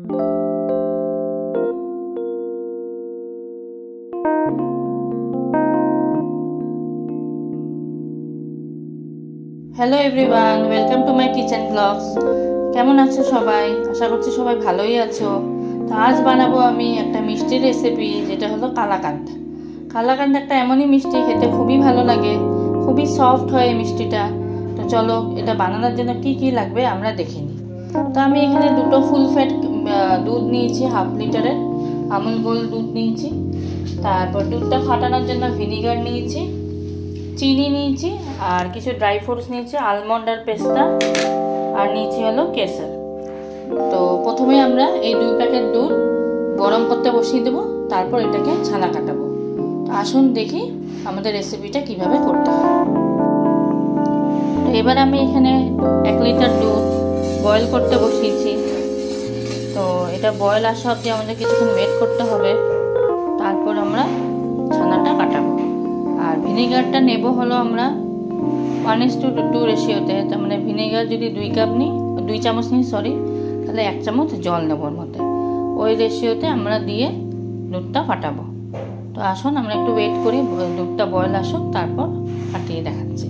Hello everyone, welcome to my kitchen blogs. কেমন আছো সবাই? আশা করছি সবাই ভালোই আছো। তো আজ বানাবো আমি একটা মিষ্টির রেসিপি, যেটা হলো কালাকাঁদ। কালাকাঁদ একটা এমনই মিষ্টি, খেতে খুবই ভালো লাগে, খুবই সফট হয় এই মিষ্টিটা। তো চলো এটা বানানোর জন্য কি কি লাগবে আমরা দেখে নিই। তো আমি এখানে দুটো ফুল ফ্যাট দুধ নিয়েছি, 1/2 লিটারের আমুল গোল্ড দুধ নিয়েছি। তারপর দুধটা ফাটানোর জন্য ভিনিগার নিয়েছি, চিনি নিয়েছি, আর কিছু ড্রাই ফ্রুটস নিয়েছি, আলমন্ড আর পেস্তা, আর নিয়েছি হলো কেসর। তো প্রথমে আমরা এই 2 প্যাকেট দুধ গরম করতে বসিয়ে দেবো, তারপর এটাকে ছানা কাটাবো। তো আসুন দেখি আমাদের রেসিপিটা কিভাবে করতে হয়। তো এবার আমি এখানে 1 লিটার দুধ বয়েল করতে বসিয়েছি। তো এটা বয়েল আসা অবধি আমাদের কিছুক্ষণ ওয়েট করতে হবে, তারপর আমরা ছানাটা কাটাবো। আর ভিনেগারটা নেব হলো আমরা 1:2 রেশিওতে। তার মানে ভিনেগার যদি 2 চামচ নিই তাহলে 1 চামচ জল নেব ওর মধ্যে। ওই রেশিওতে আমরা দিয়ে দুধটা ফাটাবো। তো আসুন আমরা একটু ওয়েট করি, দুধটা বয়েল আসুক, তারপর ফাটিয়ে দেখাচ্ছি।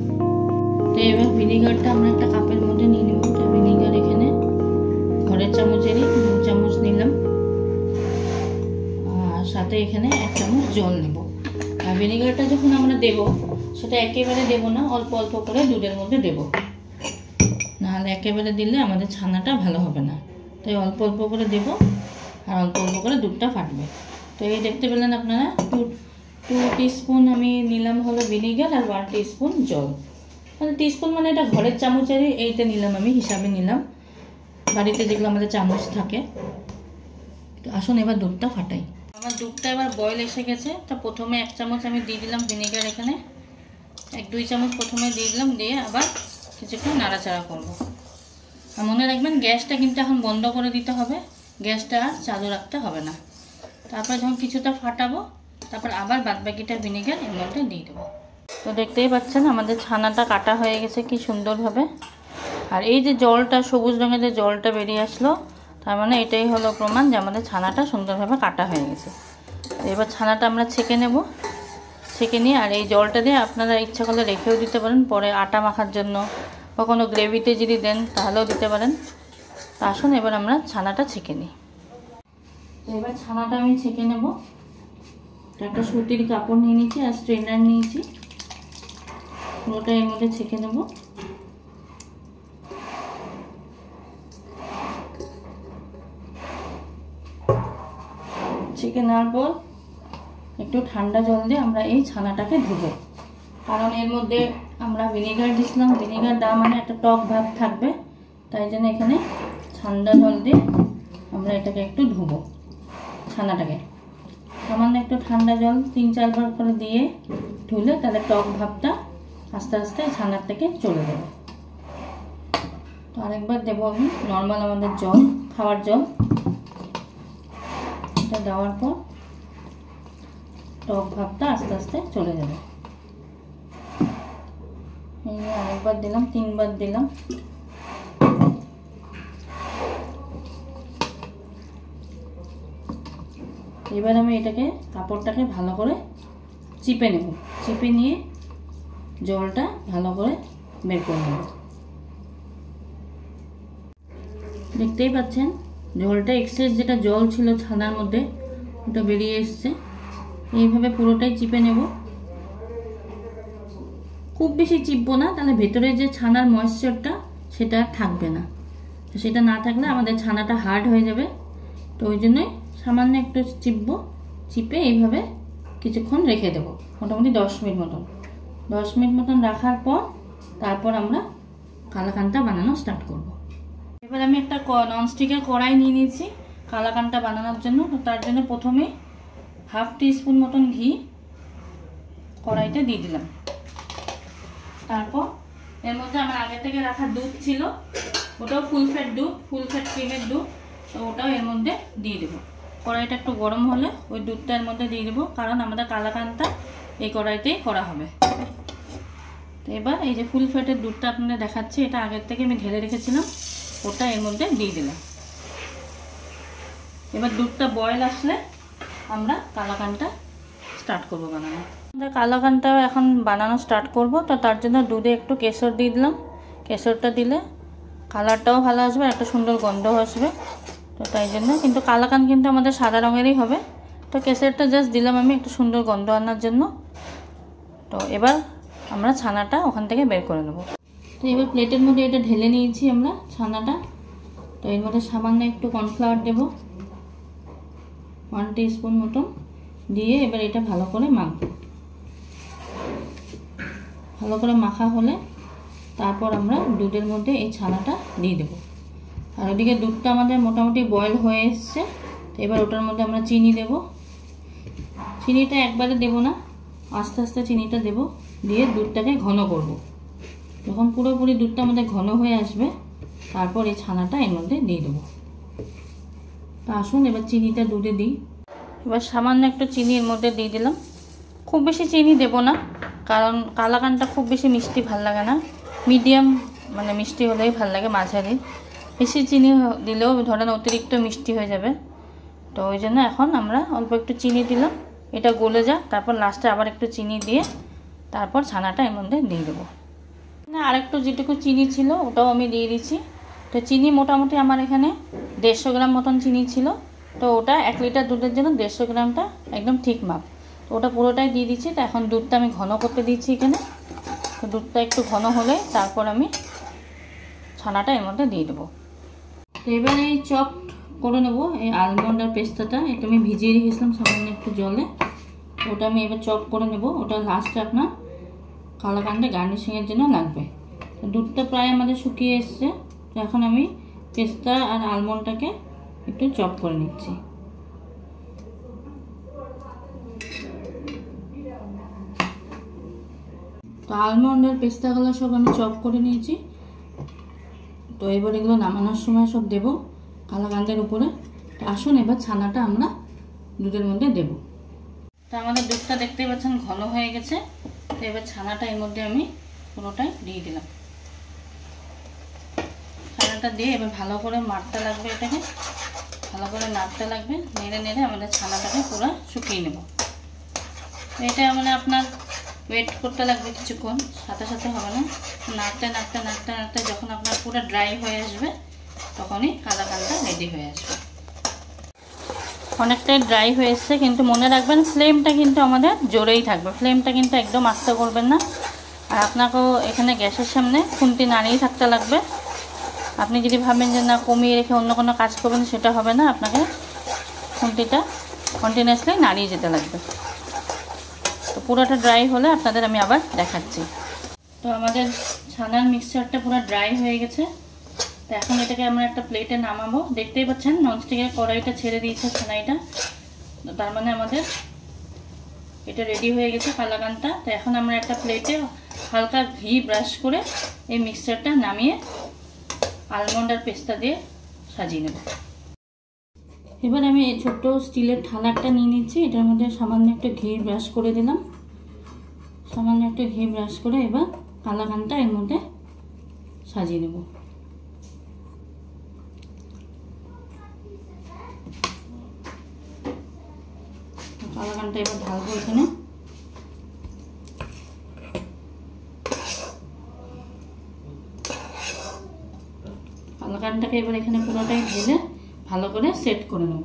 তো এবার ভিনেগারটা আমরা একটা কাপের মধ্যে নিয়ে নেব। তো ভিনেগার এখানে ঘরের চামচেরই 2 চামচ নিলাম, আর সাথে এখানে 1 চামচ জল নেব। আর ভিনেগারটা যখন আমরা দেব সেটা একেবারে দেব না, অল্প অল্প করে দুধের মধ্যে দেব, নাহলে একেবারে দিলে আমাদের ছানাটা ভালো হবে না। তাই অল্প অল্প করে দেব, আর অল্প অল্প করে দুধটা ফাটবে। তো এই দেখতে পেলেন আপনারা 2 টিস্পুন আমি নিলাম হলো ভিনেগার, আর 1 টিস্পুন জল। মানে টিস্পুন মানে এটা ঘরের চামচেরই এইটা নিলাম, আমি হিসাবে নিলাম, বাড়িতে যেগুলো আমাদের চামচ থাকে। তো আসুন এবার দুধটা ফাটাই। আমার দুধটা এবার বয়েল এসে গেছে। তো প্রথমে 1 চামচ আমি দিয়ে দিলাম ভিনেগার, এখানে 1-2 চামচ প্রথমে দিয়ে দিলাম, দিয়ে আবার কিছুক্ষণ নাড়াচাড়া করব। আর মনে রাখবেন গ্যাসটা কিন্তু এখন বন্ধ করে দিতে হবে, গ্যাসটা আর চালু রাখতে হবে না। তারপর যখন কিছুটা ফাটাবো, তারপর আবার বাদবাকিটা ভিনেগার এর মধ্যে দিয়ে দেবো। তো দেখতেই পাচ্ছেন আমাদের ছানাটা কাটা হয়ে গেছে কি সুন্দরভাবে। আর এই যে জলটা, সবুজ রঙের যে জলটা বেরিয়ে আসলো, তার মানে এটাই হলো প্রমাণ যে আমাদের ছানাটা সুন্দরভাবে কাটা হয়ে গেছে। তো এবার ছানাটা আমরা ছেঁকে নেব। ছেঁকে নিয়ে আর এই জলটা দিয়ে আপনারা ইচ্ছা করলে রেখেও দিতে পারেন, পরে আটা মাখার জন্য বা কোনো গ্রেভিতে যদি দেন তাহলেও দিতে পারেন। তো আসুন এবার আমরা ছানাটা ছেঁকে নিই। তো এবার ছানাটা আমি ছেঁকে নেব। একটা সুতির কাপড় নিয়ে নিয়েছি আর স্ট্রেনার নিয়েছি, পুরোটা এর মধ্যে ছেঁকে নেব। ছেঁকে নেওয়ার পর একটু ঠান্ডা জল দিয়ে আমরা এই ছানাটাকে ধুবো, কারণ এর মধ্যে আমরা ভিনেগার দিয়েছিলাম, ভিনেগার দেওয়া মানে একটা টক ভাব থাকবে, তাই জন্য এখানে ঠান্ডা জল দিয়ে আমরা এটাকে একটু ধুবো। ছানাটাকে সামান্য একটু ঠান্ডা জল 3-4 বার করে দিয়ে ধুলে তাহলে টক ভাবটা আস্তে আস্তে ছানার থেকে চলে যাবে। তো আরেকবার দেবো আমি নর্মাল আমাদের জল, খাওয়ার জল। এটা দেওয়ার পর টক ভাবটা আস্তে আস্তে চলে যাবে। এই আরেকবার দিলাম, 3 বার দিলাম। এবার আমি এটাকে কাপড়টাকে ভালো করে চিপে নেব, চিপে নিয়ে জলটা ভালো করে বের করে নেব। দেখতেই পাচ্ছেন জলটা এক্সেস যেটা জল ছিল ছানার মধ্যে ওটা বেরিয়ে এসছে। এইভাবে পুরোটাই চিপে নেব, খুব বেশি চিপবো না, তাহলে ভেতরে যে ছানার ময়েশ্চারটা সেটা থাকবে না। তো সেটা না থাকলে আমাদের ছানাটা হার্ড হয়ে যাবে। তো ওই জন্যই সামান্য একটু চিপবো, চিপে এইভাবে কিছুক্ষণ রেখে দেবো, মোটামুটি 10 মিনিট মতন। 10 মিনিট মতন রাখার পর তারপর আমরা কালাকাঁদটা বানানো স্টার্ট করব। এবার আমি একটা ননস্টিকের কড়াই নিয়ে নিয়েছি কালাকাঁদটা বানানোর জন্য। তো তার জন্য প্রথমে 1/2 টিস্পুন মতন ঘি কড়াইতে দিয়ে দিলাম। তারপর এর মধ্যে আমার আগে থেকে রাখা দুধ ছিল, ওটাও ফুল ফ্যাট দুধ, ফুল ফ্যাট ক্রিমের দুধ, তো ওটাও এর মধ্যে দিয়ে দেবো। কড়াইটা একটু গরম হলে ওই দুধটা এর মধ্যে দিয়ে দেবো, কারণ আমাদের কালাকাঁদটা এই কড়াইতেই করা হবে। তো এবার এই যে ফুল ফ্যাটের দুধটা আপনাদের দেখাচ্ছি, এটা আগের থেকে আমি ঢেলে রেখেছিলাম, ওটা এর মধ্যে দিয়ে দিলাম। এবার দুধটা বয়েল আসলে আমরা কালাকানটা স্টার্ট করব বানানো। কালাকানটা এখন বানানো স্টার্ট করব। তো তার জন্য দুধে একটু কেশর দিয়ে দিলাম। কেশরটা দিলে কালারটাও ভালো আসবে, একটা সুন্দর গন্ধ আসবে। তো তাই জন্য কিন্তু কালাকান কিন্তু আমাদের সাদা রঙেরই হবে। তো কেশরটা জাস্ট দিলাম আমি একটু সুন্দর গন্ধ আনার জন্য। তো এবার আমরা ছানাটা ওখান থেকে বের করে নেব। তো এবার প্লেটের মধ্যে এটা ঢেলে নিয়েছি আমরা ছানাটা। তো এর মধ্যে সামান্য একটু কর্নফ্লাওয়ার দেবো, 1 টিস্পুন মতো দিয়ে এবার এটা ভালো করে মাখবো। ভালো করে মাখা হলে তারপর আমরা দুধের মধ্যে এই ছানাটা দিয়ে দেবো। আর ওদিকে দুধটা আমাদের মোটামুটি বয়েল হয়ে এসছে। তো এবার ওটার মধ্যে আমরা চিনি দেব। চিনিটা একবারে দেব না, আস্তে আস্তে চিনিটা দেব, দিয়ে দুধটাকে ঘন করব। যখন পুরোপুরি দুধটা আমাদের ঘন হয়ে আসবে তারপর এই ছানাটা এর মধ্যে দিয়ে দেবো। তো আসুন এবার চিনিটা দুধে দিই। এবার সামান্য একটু চিনি এর মধ্যে দিয়ে দিলাম। খুব বেশি চিনি দেব না, কারণ কালাকানটা খুব বেশি মিষ্টি ভাল লাগে না, মিডিয়াম মানে মিষ্টি হলেই ভাল লাগে, মাঝারি। বেশি চিনি দিলেও ধরেন অতিরিক্ত মিষ্টি হয়ে যাবে। তো ওই জন্য এখন আমরা অল্প একটু চিনি দিলাম, এটা গলে যাক, তারপর লাস্টে আবার একটু চিনি দিয়ে তারপর ছানাটা এর মধ্যে দিয়ে দেবো। আর একটু যেটুকু চিনি ছিল ওটাও আমি দিয়ে দিচ্ছি। তো চিনি মোটামুটি আমার এখানে 150 গ্রাম মতন চিনি ছিল। তো ওটা 1 লিটার দুধের জন্য 150 গ্রামটা একদম ঠিক মাপ। তো ওটা পুরোটাই দিয়ে দিচ্ছি। তো এখন দুধটা আমি ঘন করতে দিচ্ছি এখানে। তো দুধটা একটু ঘন হলে তারপর আমি ছানাটা এর মধ্যে দিয়ে দেবো। তো এবার এই চপ করে নেবো এই আলমন্ড আর পেস্তাটা। এটা আমি ভিজিয়ে রেখেছিলাম সামান্য একটু জলে। ওটা আমি এবার চপ করে নেব। ওটা লাস্টে আপনার কালাকানটা গার্নিশিংয়ের জন্য লাগবে। তো দুধটা প্রায় আমাদের শুকিয়ে এসছে। তো এখন আমি পেস্তা আর আলমন্ডটাকে একটু চপ করে নিচ্ছি। তো আলমন্ড আর পেস্তাগুলো সব আমি চপ করে নিয়েছি। তো এবার এগুলো নামানোর সময় সব দেব কালাকান্দের উপরে। তো আসুন এবার ছানাটা আমরা দুধের মধ্যে দেব। তো আমাদের দুধটা দেখতেই পাচ্ছেন ঘন হয়ে গেছে। তো এবার ছানাটা এর মধ্যে আমি পুরোটাই দিয়ে দিলাম। ছানাটা দিয়ে এবার ভালো করে মারতে লাগবে, এটাকে ভালো করে নাড়তে লাগবে, নেড়ে নেড়ে আমাদের ছানাটাকে পুরো শুকিয়ে নেব। এটা মানে আপনার ওয়েট করতে লাগবে কিছুক্ষণ, সাথে সাথে হবে না। নাড়তে নাড়তে নাড়তে নাড়তে যখন আপনার পুরো ড্রাই হয়ে আসবে তখনই কালাকানটা রেডি হয়ে আসবে। অনেকটাই ড্রাই হয়ে এসছে, কিন্তু মনে রাখবেন ফ্লেমটা কিন্তু আমাদের জোরেই থাকবে, ফ্লেমটা কিন্তু একদম আস্তে করবেন না। আর আপনাকেও এখানে গ্যাসের সামনে খুন্তি নাড়িয়ে থাকতে লাগবে। আপনি যদি ভাবেন যে না কমিয়ে রেখে অন্য কোনো কাজ করবেন সেটা হবে না, আপনাকে খুন্তিটা কন্টিনিউয়াসলি নাড়িয়ে যেতে লাগবে। তো পুরোটা ড্রাই হলে আপনাদের আমি আবার দেখাচ্ছি। তো আমাদের ছানার মিক্সচারটা পুরো ড্রাই হয়ে গেছে। তো এখন এটাকে আমরা একটা প্লেটে নামাবো। দেখতেই পাচ্ছেন ননস্টিকের কড়াইটা ছেড়ে দিয়েছে ছানাইটা। তো তার মানে আমাদের এটা রেডি হয়ে গেছে কালাকানটা। তো এখন আমরা একটা প্লেটে হালকা ঘি ব্রাশ করে এই মিক্সচারটা নামিয়ে আলমন্ড আর পেস্তা দিয়ে সাজিয়ে নেব। এবার আমি এই ছোট্ট স্টিলের থালা একটা নিয়ে নিচ্ছি। এটার মধ্যে সামান্য একটা ঘি ব্রাশ করে দিলাম। সামান্য একটা ঘি ব্রাশ করে এবার কালাকানটা এর মধ্যে সাজিয়ে নেব। কালাকানটা এবার ঢালবো এখানে। কালাকানটাকে এবার এখানে পুরোটাই ঢেলে ভালো করে সেট করে নেব।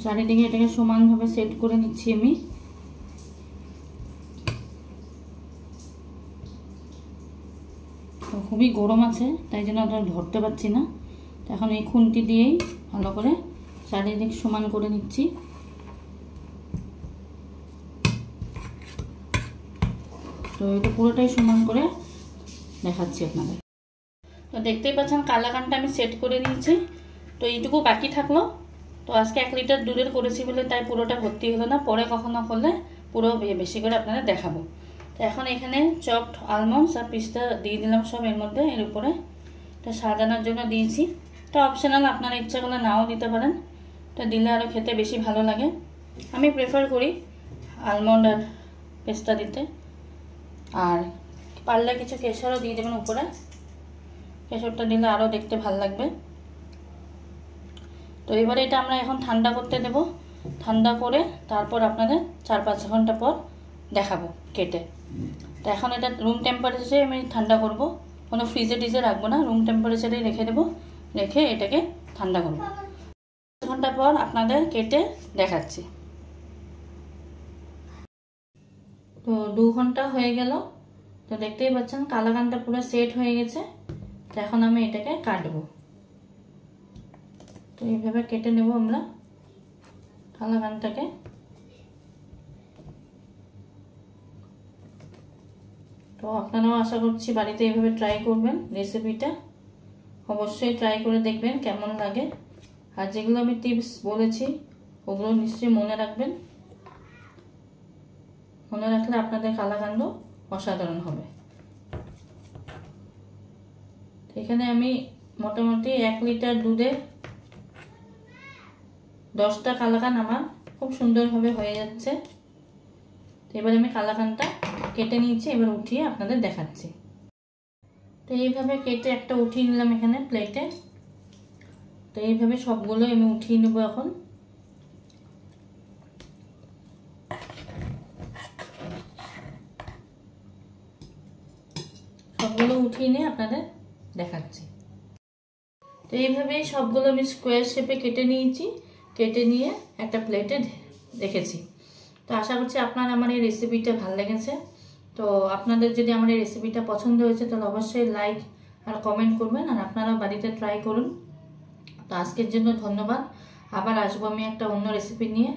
চারিদিকে এটাকে সমানভাবে সেট করে নিচ্ছি আমি। খুবই গরম আছে তাই জন্য ওটা ধরতে পারছি না। তো এখন এই খুন্তি দিয়েই ভালো করে চারিদিক সমান করে নিচ্ছি। তো এটা পুরোটাই সমান করে দেখাচ্ছি আপনাদের। তো দেখতেই পাচ্ছেন কালাকানটা আমি সেট করে নিয়েছি। তো এইটুকু বাকি থাকলো। তো আজকে 1 লিটার দুধের করেছি বলে তাই পুরোটা ভর্তি হলো না, পরে কখনো করলে পুরো বেশি করে আপনাদের দেখাবো। তো এখন এখানে চপড আলমন্ডস আর পিস্তা দিয়ে দিলাম সব এর মধ্যে, এর উপরে। তো সাজানোর জন্য দিয়েছি। তো অপশনাল, আপনারা ইচ্ছা করলে নাও দিতে পারেন। তো দিলে আরও খেতে বেশি ভালো লাগে। আমি প্রেফার করি আলমন্ড আর পেস্তা দিতে। আর পারলে কিছু কেশরও দিয়ে দেবেন উপরে। কেশরটা দিলে আরও দেখতে ভালো লাগবে। তো এবারে এটা আমরা এখন ঠান্ডা করতে দেব। ঠান্ডা করে তারপর আপনাদের 4-5 ঘন্টা পর দেখাবো কেটে। তো এখন এটা রুম টেম্পারেচারে আমি ঠান্ডা করব, কোনো ফ্রিজে টিজে রাখবো না, রুম টেম্পারেচারেই রেখে দেবো। রেখে এটাকে ঠান্ডা করব। 5 ঘন্টা পর আপনাদের কেটে দেখাচ্ছি। তো 2 ঘন্টা হয়ে গেল। তো দেখতেই পাচ্ছেন কালাকানটা পুরো সেট হয়ে গেছে। তো এখন আমি এটাকে কাটবো। তো এইভাবে কেটে নেব আমরা কালাকানটাকে। তো আপনারাও আশা করছি বাড়িতে এইভাবে ট্রাই করবেন রেসিপিটা। অবশ্যই ট্রাই করে দেখবেন কেমন লাগে। আর যেগুলো আমি টিপস বলেছি ওগুলো নিশ্চয়ই মনে রাখবেন। মনে রাখলে আপনাদের কালাকান্দ অসাধারণ হবে। এখানে আমি মোটামুটি 1 লিটার দুধে 10টা কালাকান আমার খুব সুন্দরভাবে হয়ে যাচ্ছে। তো এবার আমি কালাকানটা কেটে নিয়েছি, এবার উঠিয়ে আপনাদের দেখাচ্ছি। তো এইভাবে কেটে একটা উঠিয়ে নিলাম এখানে প্লেটে। তো এইভাবে সবগুলো আমি উঠিয়ে নেব এখন। সবগুলো উঠিয়ে নিয়ে আপনাদের দেখাচ্ছি। তো এইভাবেই সবগুলো আমি স্কোয়ার শেপে কেটে নিয়েছি। কেটে নিয়ে একটা প্লেটে রেখেছি। তো আশা করছি আপনার আমার এই রেসিপিটা ভালো লেগেছে। তো আপনাদের যদি আমার এই রেসিপিটা পছন্দ হয়েছে তাহলে অবশ্যই লাইক আর কমেন্ট করবেন, আর আপনারাও বাড়িতে ট্রাই করুন। তো আজকের জন্য ধন্যবাদ। আবার আসবো আমি একটা অন্য রেসিপি নিয়ে।